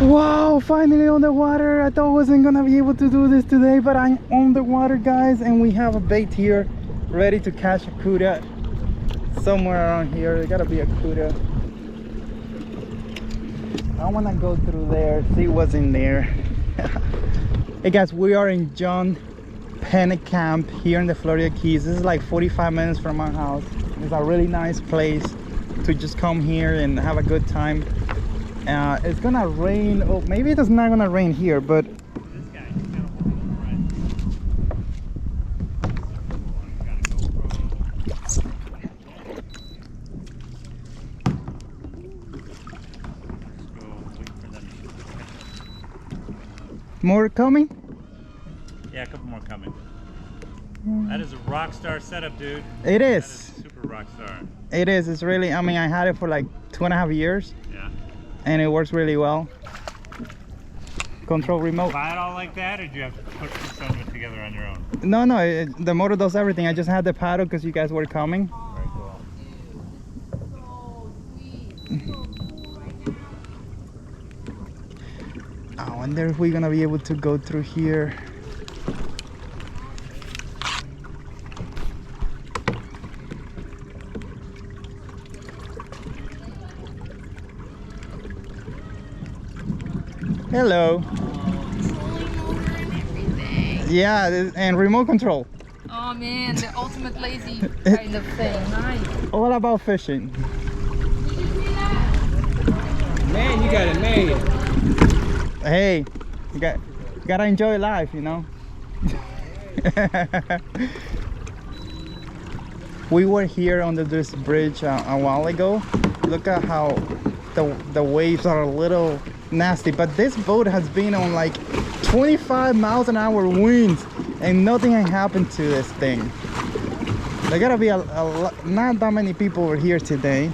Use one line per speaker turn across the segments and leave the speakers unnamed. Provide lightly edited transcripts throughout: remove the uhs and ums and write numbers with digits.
Wow, finally on the water. I thought I wasn't gonna be able to do this today, but I'm on the water, guys, and we have a bait here ready to catch a cuda somewhere around here. There gotta be a cuda. I wanna go through there, see what's in there. Hey guys, we are in John Penn Camp here in the Florida Keys. This is like 45 minutes from my house. It's a really nice place to just come here and have a good time. It's gonna rain. Oh, maybe it's not gonna rain here, but
This guy, he's got a whole little right.
more coming.
Yeah, a couple more coming. That is a rock star setup, dude.
It is.
That is super rock star.
It is. It's really. I mean, I had it for like 2.5 years.
Yeah.
And it works really well. Control remote.
Buy it all like that, or do you have to put some of it together on your own?
No, the motor does everything. I just had the paddle because you guys were coming.
Very cool.
I wonder if we're gonna be able to go through here. Hello. Yeah, and remote control.
Oh man, the ultimate lazy kind of thing. Nice.
All about fishing.
Man, you got it made.
Hey, you gotta enjoy life, you know. We were here under this bridge a while ago. Look at how the waves are a little nasty, but this boat has been on like 25 miles an hour winds and nothing has happened to this thing. There gotta be not that many people over here today.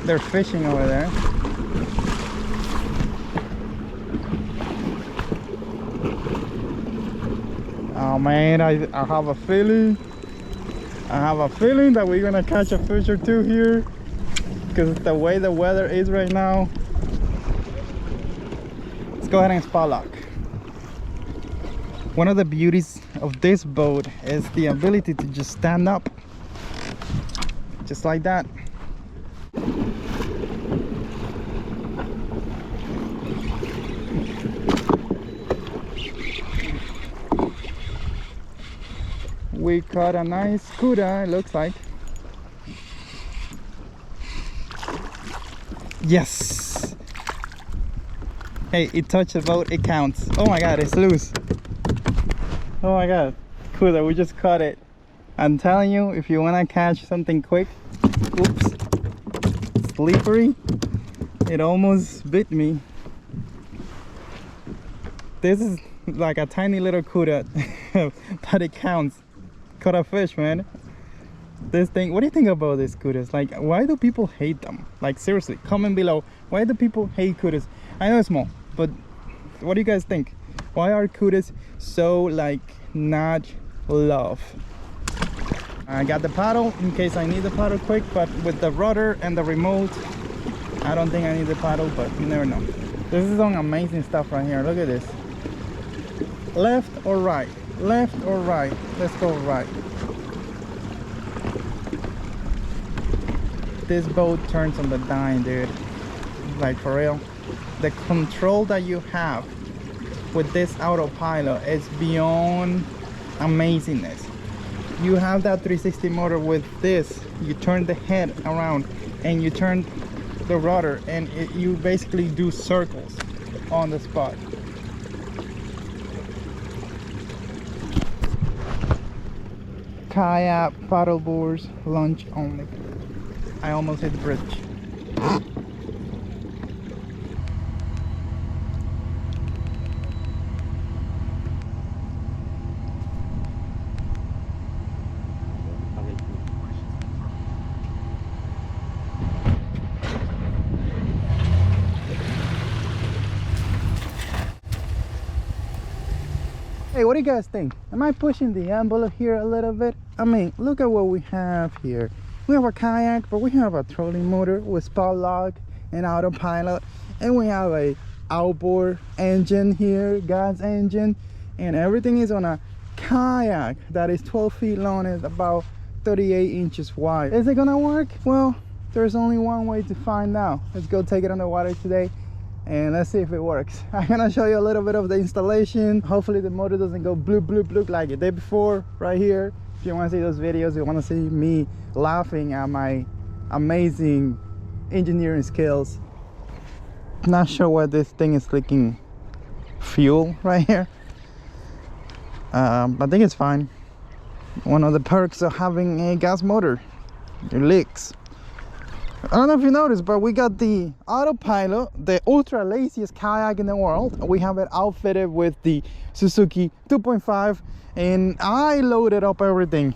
They're fishing over there. Oh man, I have a feeling that we're gonna catch a fish or two here, because the way the weather is right now. Let's go ahead and spot lock. One of the beauties of this boat is the ability to just stand up just like that. We caught a nice cuda, it looks like. Yes! Hey, it touched the boat, it counts. Oh my god, it's loose. Oh my god, cuda, we just caught it. I'm telling you, if you want to catch something quick, oops, slippery, it almost bit me. This is like a tiny little cuda, but it counts. Caught a fish, man. This thing, what do you think about these cudas? Like, why do people hate them? Like, seriously, comment below. Why do people hate cudas? I know it's small, but what do you guys think? Why are cudas so like not loved? I got the paddle in case I need the paddle quick, but with the rudder and the remote, I don't think I need the paddle, but you never know. This is some amazing stuff right here. Look at this. Left or right? Left or right? Let's go right. This boat turns on the dime, dude. Like, for real. The control that you have with this autopilot is beyond amazingness. You have that 360 motor with this. You turn the head around and you turn the rudder, and you basically do circles on the spot. Kayak, paddle boards, lunch only. I almost hit the bridge. Hey, what do you guys think? Am I pushing the envelope here a little bit? I mean, look at what we have here. We have a kayak, but we have a trolling motor with spot lock and autopilot, and we have a outboard engine here, gas engine, and everything is on a kayak that is 12 feet long and about 38 inches wide. Is it gonna work? Well, there's only one way to find out. Let's go take it on the water today and let's see if it works. I'm gonna show you a little bit of the installation. Hopefully the motor doesn't go bloop bloop bloop like it did before right here. If you want to see those videos, you want to see me laughing at my amazing engineering skills. Not sure why this thing is leaking fuel right here, I think it's fine. One of the perks of having a gas motor, it leaks. I don't know if you noticed, but we got the autopilot, the ultra laziest kayak in the world. We have it outfitted with the Suzuki 2.5, and I loaded up everything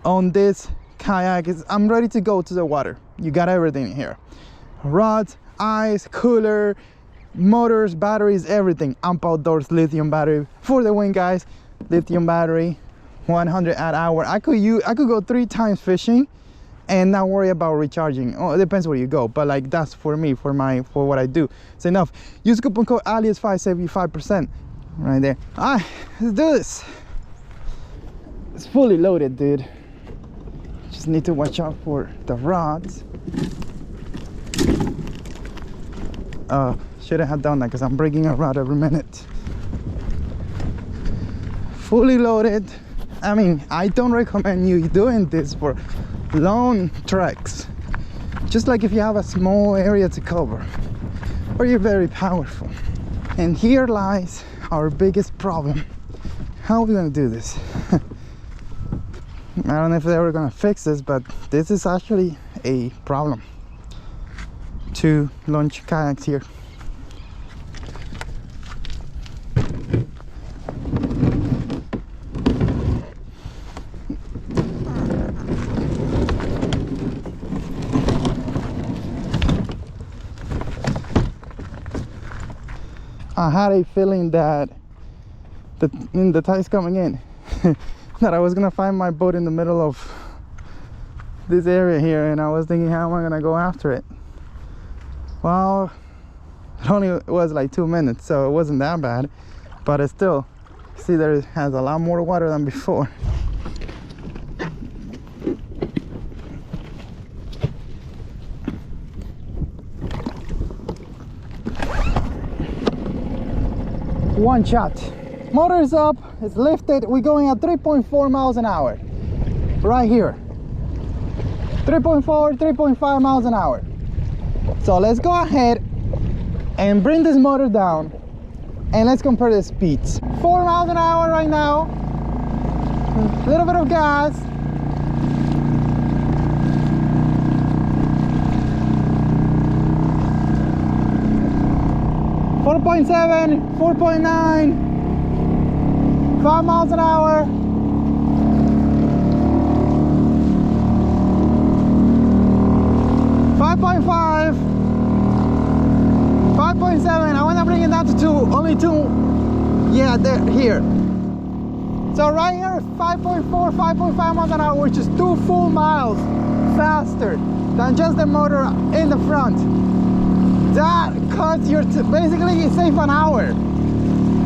on this kayak. I'm ready to go to the water. You got everything here: rods, ice, cooler, motors, batteries, everything. Amp Outdoors lithium battery for the win, guys. Lithium battery, 100 hour. I could go 3 times fishing and not worry about recharging. Oh, it depends where you go, but like that's for me, for what I do. It's enough. Use coupon code Aliex5, save you 5% right there. All right, let's do this. It's fully loaded, dude. Just need to watch out for the rods. Shouldn't have done that because I'm breaking a rod every minute. Fully loaded. I mean, I don't recommend you doing this for long treks. Just like if you have a small area to cover or you're very powerful. And here lies our biggest problem. How are we gonna do this? I don't know if they're ever gonna fix this, but this is actually a problem to launch kayaks here. I had a feeling that the tide's coming in that I was gonna find my boat in the middle of this area here, and I was thinking, how am I gonna go after it? Well, it only was like 2 minutes, so it wasn't that bad, but it still, see, there has a lot more water than before. One shot. Motor is up, it's lifted. We're going at 3.4 miles an hour right here. 3.4, 3.5 miles an hour. So let's go ahead and bring this motor down and let's compare the speeds. 4 miles an hour right now. A little bit of gas. .7, 4.9, 5 miles an hour. 5.5, 5.7. I want to bring it down to 2, only 2. Yeah, there, here. So right here, 5.4, 5.5 miles an hour, which is 2 full miles faster than just the motor in the front. That cuts your, basically you save an hour.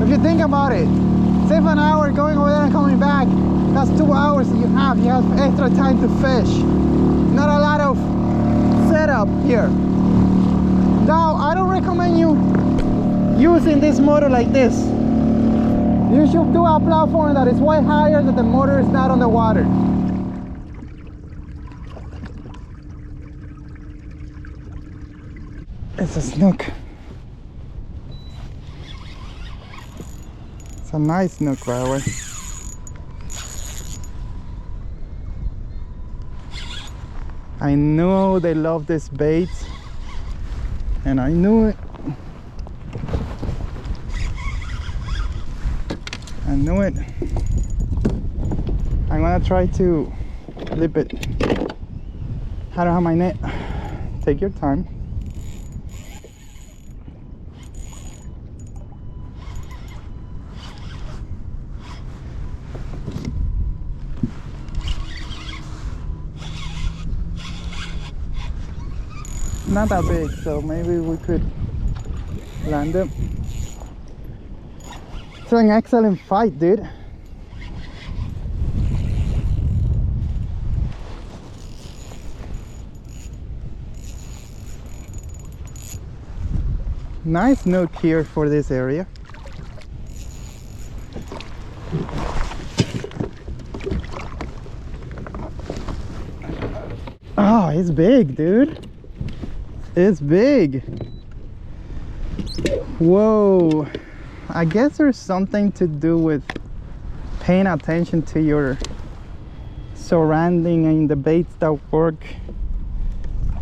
If you think about it, save an hour going over there and coming back. That's 2 hours that you have. You have extra time to fish. Not a lot of setup here. Now, I don't recommend you using this motor like this. You should do a platform that is way higher, that the motor is not on the water. It's a snook. It's a nice snook, by the way. I know they love this bait, and I knew it. I knew it. I'm gonna try to flip it. I don't have my net. Take your time. not that big, so maybe we could land them. It's an excellent fight, dude. Nice snook here for this area. Oh, it's big, dude. It's big. Whoa. I guess there's something to do with paying attention to your surrounding and the baits that work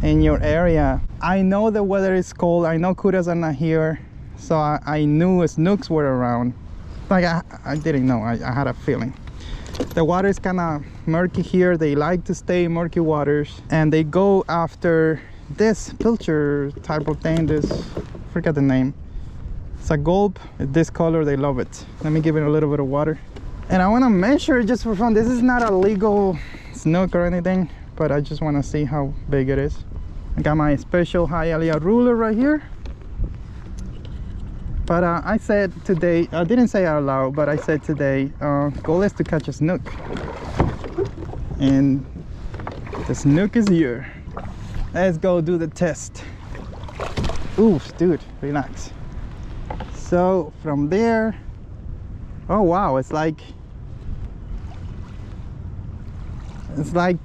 in your area. I know the weather is cold. I know kudas are not here, so I knew snooks were around. Like I didn't know. I had a feeling. The water is kind of murky here. They like to stay in murky waters, and they go after this pilcher type of thing. This, forget the name. It's a gulp. This color, they love it. Let me give it a little bit of water, and I want to measure it just for fun. This is not a legal snook or anything, but I just want to see how big it is. I got my special Hialeah ruler right here. But I said today, I didn't say out loud, but I said today, goal is to catch a snook. And the snook is here. Let's go do the test. Ooh, dude, relax. So from there, oh wow, it's like, I'm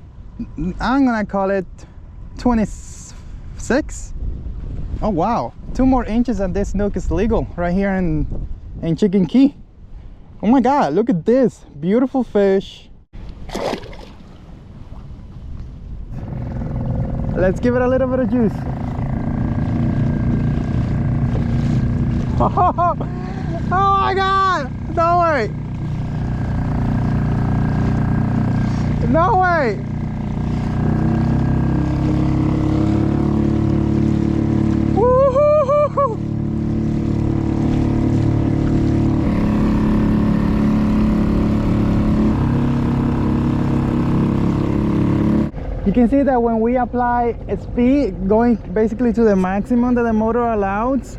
gonna call it 26. Oh wow, 2 more inches and this snook is legal right here in Chicken Key. Oh my god, look at this beautiful fish. Let's give it a little bit of juice. Oh my god, no way, no way. You can see that when we apply speed, going basically to the maximum that the motor allows,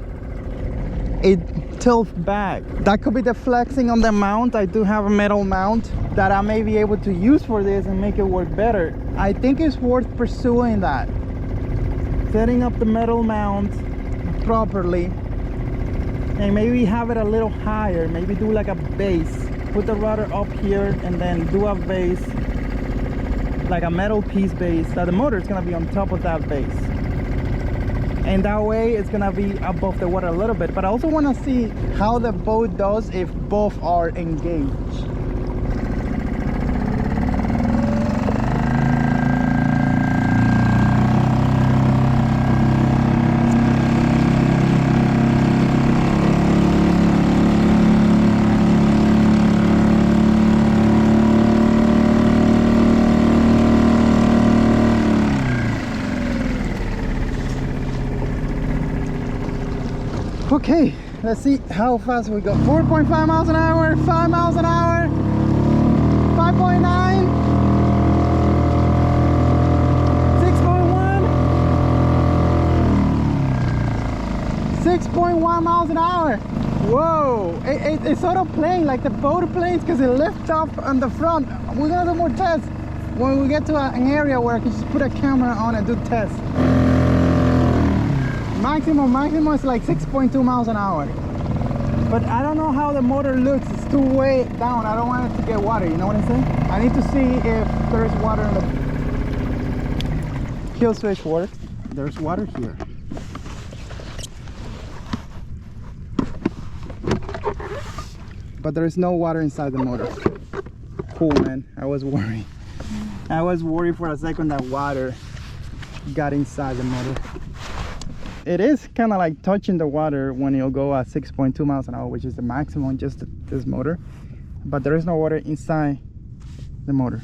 it tilts back. That could be the flexing on the mount. I do have a metal mount that I may be able to use for this and make it work better. I think it's worth pursuing that. Setting up the metal mount properly and maybe have it a little higher. Maybe do like a base. Put the rudder up here and then do a base, like a metal piece base, that the motor is going to be on top of that base, and that way it's going to be above the water a little bit. But I also want to see how the boat does if both are engaged. Okay, let's see how fast we go. 4.5 miles an hour, 5 miles an hour, 5.9, 6.1, 6.1 miles an hour. Whoa, it's sort of playing like the boat planes because it lifts up on the front. We're gonna do more tests when we get to an area where I can just put a camera on and do tests. Maximum is like 6.2 miles an hour. But I don't know how the motor looks. It's too way down. I don't want it to get water, you know what I'm saying? I need to see if there's water in the kill switch works. There's water here. But there is no water inside the motor. Cool, man. I was worried. I was worried for a second that water got inside the motor. It is kind of like touching the water when you'll go at 6.2 miles an hour, which is the maximum just this motor, but there is no water inside the motor.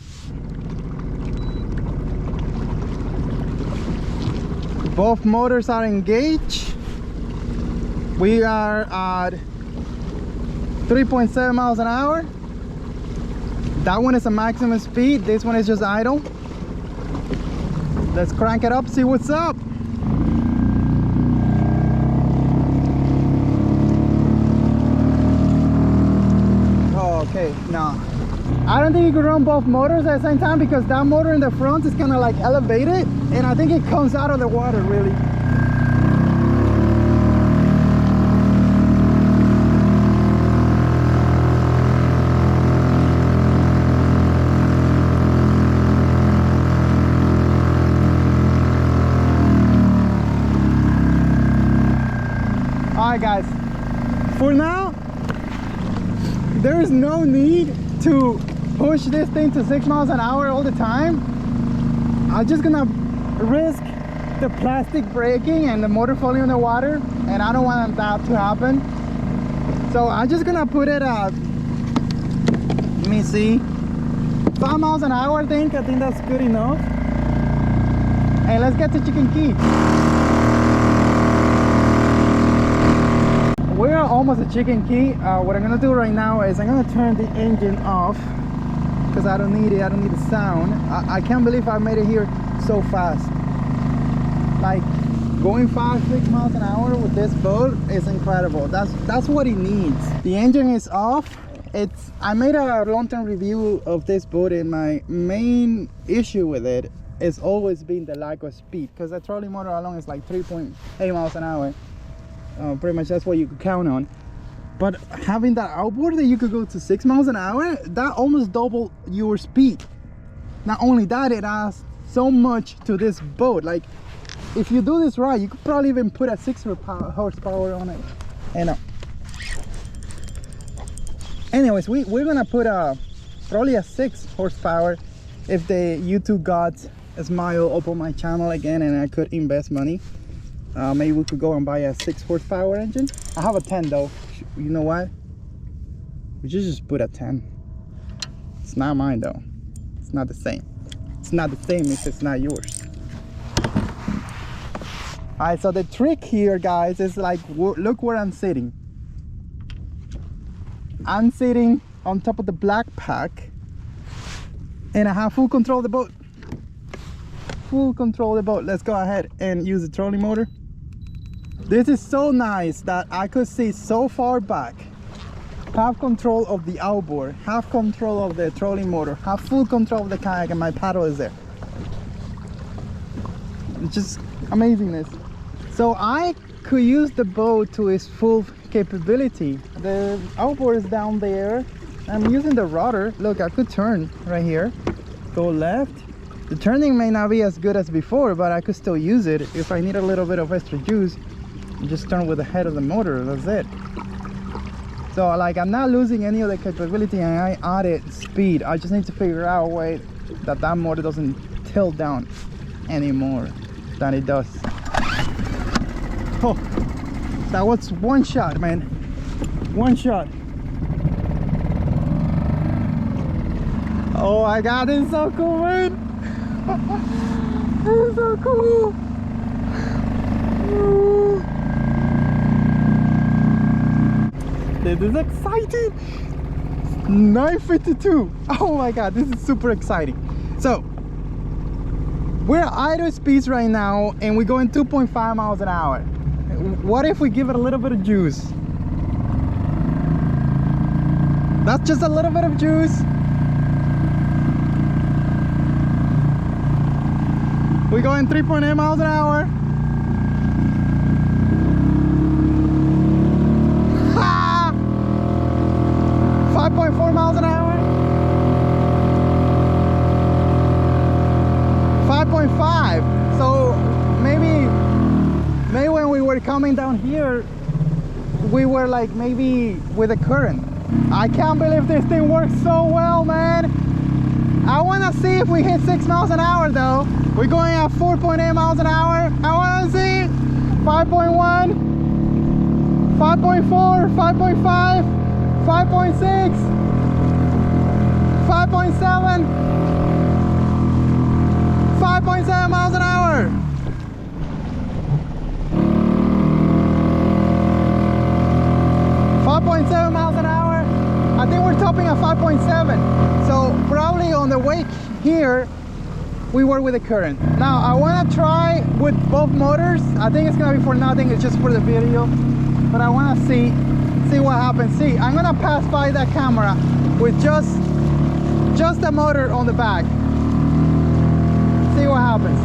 Both motors are engaged. We are at 3.7 miles an hour. That one is a maximum speed. This one is just idle. Let's crank it up, see what's up. Okay, no. I don't think you could run both motors at the same time because that motor in the front is kind of like elevated, and I think it comes out of the water really. Alright guys, for now there is no need to push this thing to 6 miles an hour all the time. I'm just gonna risk the plastic breaking and the motor falling in the water, and I don't want that to happen. So I'm just gonna put it at, let me see, 5 miles an hour. I think that's good enough. And let's get to Chicken Key. We're almost at Chicken Key. What I'm gonna do right now is I'm gonna turn the engine off because I don't need it. I don't need the sound. I can't believe I made it here so fast. Like going 5-6 miles an hour with this boat is incredible. That's what it needs. The engine is off. I made a long-term review of this boat, and my main issue with it is always been the lack of speed, because the trolley motor alone is like 3.8 miles an hour. Pretty much that's what you could count on. But having that outboard that you could go to 6 miles an hour, that almost doubled your speed. Not only that, it adds so much to this boat. Like if you do this right, you could probably even put a 6 horsepower on it. And anyways, we're gonna put probably a 6 horsepower if the YouTube gods smile upon my channel again and I could invest money. Maybe we could go and buy a 6 horsepower engine. I have a 10 though. You know what? We should just put a 10. It's not mine though. It's not the same. It's not the same if it's not yours. Alright, so the trick here, guys, is like, look where I'm sitting. I'm sitting on top of the black pack, and I have full control of the boat. Full control of the boat. Let's go ahead and use the trolley motor. This is so nice that I could see so far back. Have control of the outboard, have control of the trolley motor, have full control of the kayak, and my paddle is there. It's just amazingness. So I could use the boat to its full capability. The outboard is down there. I'm using the rudder. Look, I could turn right here, go left. The turning may not be as good as before, but I could still use it. If I need a little bit of extra juice, just turn with the head of the motor. That's it. So like, I'm not losing any of the capability, and I added speed. I just need to figure out a way that that motor doesn't tilt down anymore than it does. Oh, that was one shot, man. One shot. Oh my god, this is so cool, man. This is so cool. This is exciting. 9:52. Oh my god, this is super exciting. So we're at idle speeds right now, and we're going 2.5 miles an hour. What if we give it a little bit of juice? That's just a little bit of juice. We're going 3.8 miles an hour. 5.4 miles an hour. 5.5. So maybe when we were coming down here, we were like maybe with a current. I can't believe this thing works so well, man. I want to see if we hit 6 miles an hour though. We're going at 4.8 miles an hour. I want to see 5.1, 5.4, 5.5, 5.6, 5.7, 5.7 miles an hour. 5.7 miles an hour. I think we're topping at 5.7. So probably on the way here, we were with the current. Now I want to try with both motors. I think it's gonna be for nothing. It's just for the video. But I want to see see what happens. See, I'm gonna pass by that camera with just the motor on the back. See what happens.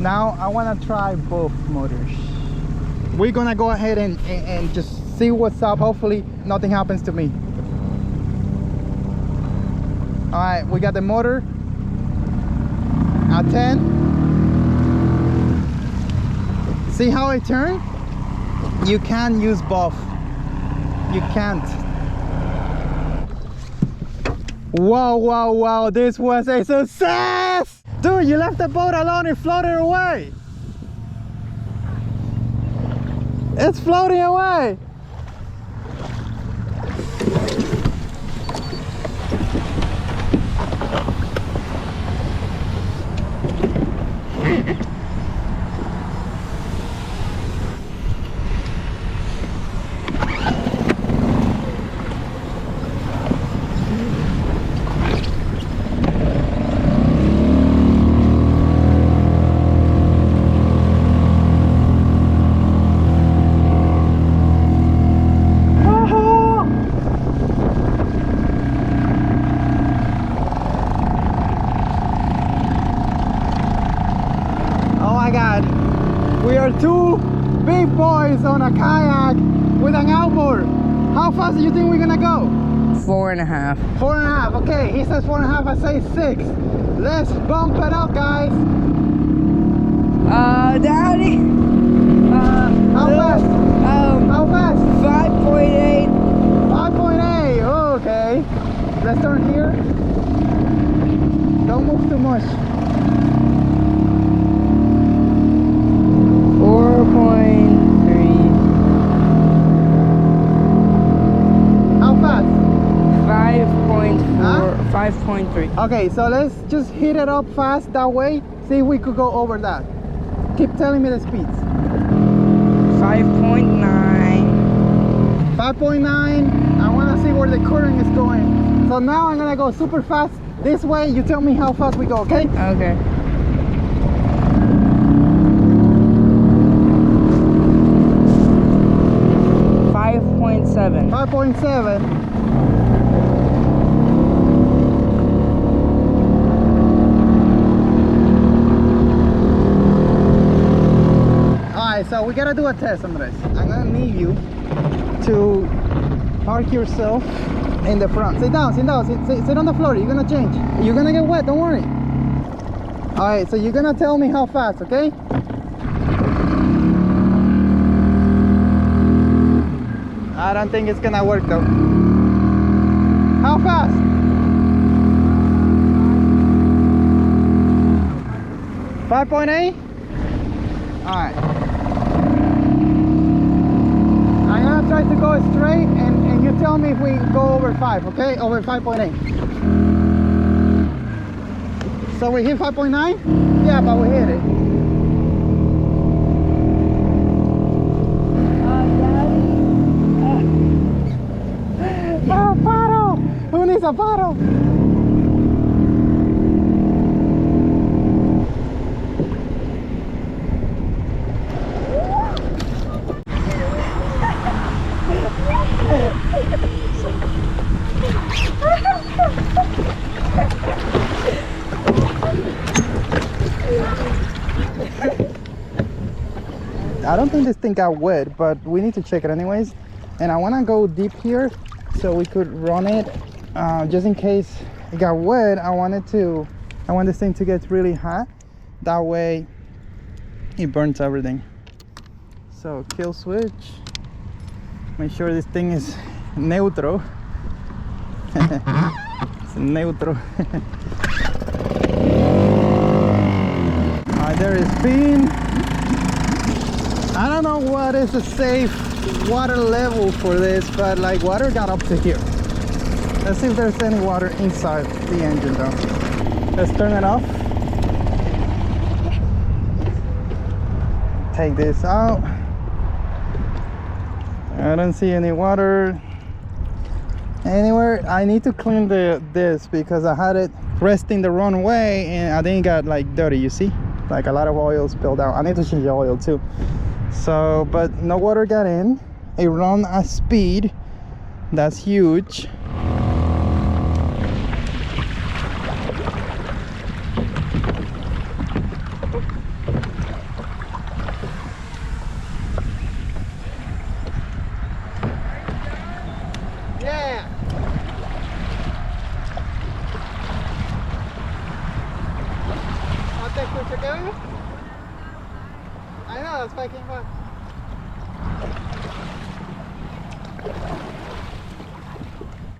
Now I want to try both motors. We're gonna go ahead and just see what's up. Hopefully nothing happens to me. All right, we got the motor at 10. See how it turned? You can't use both. You can't. Wow, wow, wow, this was a success! Dude, you left the boat alone, it floated away. It's floating away. We are two big boys on a kayak with an outboard. How fast do you think we're gonna go?
4.5.
4.5, okay. He says 4.5, I say 6. Let's bump it up, guys.
Daddy.
How fast? How fast?
5.8.
5.8, okay. Let's turn here. Don't move too much.
4.3.
How fast?
5.4.
Huh?
5.3.
Okay, so let's just hit it up fast that way. See if we could go over that. Keep telling me the speeds.
5.9.
5.9. I want to see where the current is going. So now I'm gonna go super fast this way. You tell me how fast we go, okay?
Okay. 5.7.
5.7. Alright, so we gotta do a test, Andres. I'm gonna need you to park yourself in the front. Sit down, sit down, sit on the floor. You're gonna change. You're gonna get wet, don't worry. Alright, so you're gonna tell me how fast, okay? I don't think it's gonna work though. How fast? $5.8? Alright. I'm gonna try to go straight and you tell me if we go over 5, okay? Over 5.8. So we hit 5.9? Yeah, but we hit it. Who needs a bottle? I don't think this thing got wet, but we need to check it anyways. And I want to go deep here so we could run it just in case it got wet. I want this thing to get really hot. That way it burns everything. So kill switch. Make sure this thing is neutral. It's neutral. Alright, there is spin. I don't know what is the safe water level for this, but like water got up to here. Let's see if there's any water inside the engine though. Let's turn it off. Take this out. I don't see any water anywhere. I need to clean this because I had it resting the wrong way and I think it got like dirty, you see? Like a lot of oil spilled out. I need to change the oil too. So, but no water got in. It ran at speed. That's huge. Yeah. Want that quick together? I know, that's why I came by.